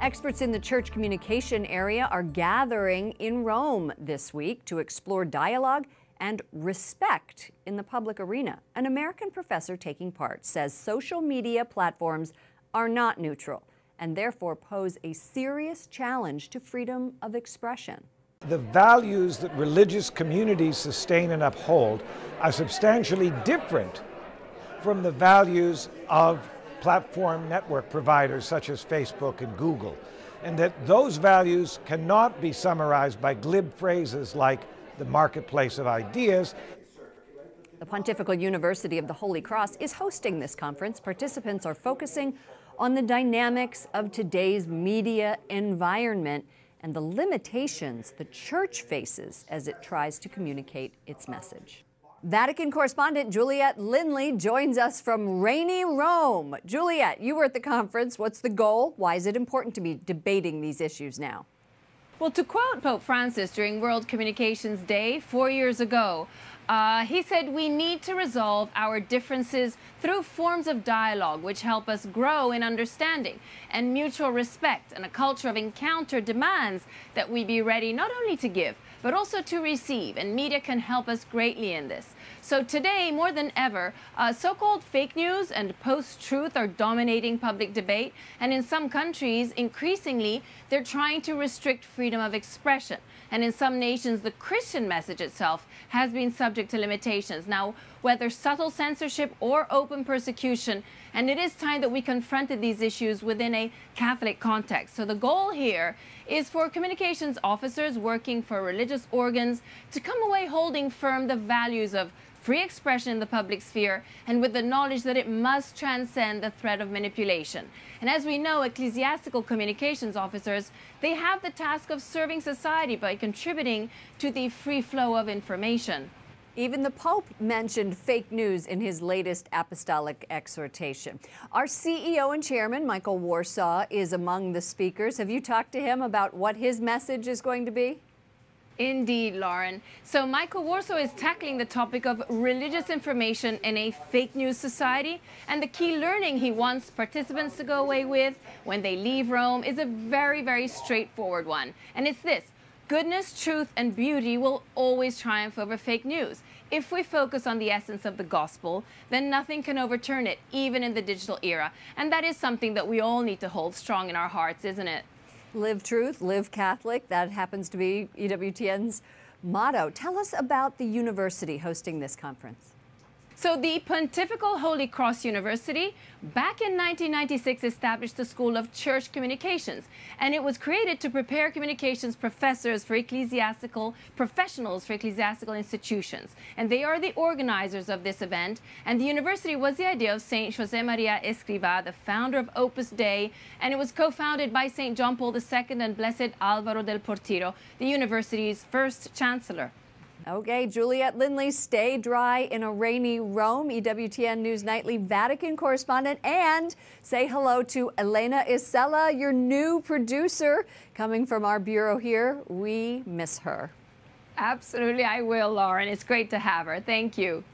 Experts in the church communication area are gathering in Rome this week to explore dialogue and respect in the public arena. An American professor taking part says social media platforms are not neutral and therefore pose a serious challenge to freedom of expression. The values that religious communities sustain and uphold are substantially different from the values of platform network providers such as Facebook and Google, and that those values cannot be summarized by glib phrases like the marketplace of ideas. The Pontifical University of the Holy Cross is hosting this conference. Participants are focusing on the dynamics of today's media environment and the limitations the church faces as it tries to communicate its message. Vatican correspondent Juliette Lindley joins us from rainy Rome. Juliette, you were at the conference. What's the goal? Why is it important to be debating these issues now? Well, to quote Pope Francis during World Communications Day 4 years ago, he said we need to resolve our differences through forms of dialogue which help us grow in understanding, and mutual respect, and a culture of encounter demands that we be ready not only to give but also to receive, and media can help us greatly in this. So today, more than ever, so-called fake news and post-truth are dominating public debate, and in some countries, increasingly, they're trying to restrict freedom of expression. And in some nations, the Christian message itself has been subject to limitations. Now, whether subtle censorship or open persecution, and it is time that we confronted these issues within a Catholic context. So the goal here is for communications officers working for religious organs to come away holding firm the values of free expression in the public sphere, and with the knowledge that it must transcend the threat of manipulation. And as we know, ecclesiastical communications officers, they have the task of serving society by contributing to the free flow of information. Even the Pope mentioned fake news in his latest apostolic exhortation. Our CEO and chairman, Michael Warsaw, is among the speakers. Have you talked to him about what his message is going to be? Indeed, Lauren. So Michael Warsaw is tackling the topic of religious information in a fake news society. And the key learning he wants participants to go away with when they leave Rome is a very, very straightforward one. And it's this: goodness, truth, and beauty will always triumph over fake news. If we focus on the essence of the gospel, then nothing can overturn it, even in the digital era. And that is something that we all need to hold strong in our hearts, isn't it? Live truth, live Catholic. That happens to be EWTN's motto. Tell us about the university hosting this conference. So the Pontifical Holy Cross University, back in 1996, established the School of Church Communications, and it was created to prepare communications professors for ecclesiastical professionals for ecclesiastical institutions. And they are the organizers of this event, and the university was the idea of Saint José María Escrivá, the founder of Opus Dei, and it was co-founded by Saint John Paul II and Blessed Álvaro del Portillo, the university's first chancellor. Okay, Juliette Lindley, stay dry in a rainy Rome, EWTN News Nightly Vatican correspondent, and say hello to Elena Isela, your new producer, coming from our bureau here. We miss her. Absolutely, I will, Lauren. It's great to have her. Thank you.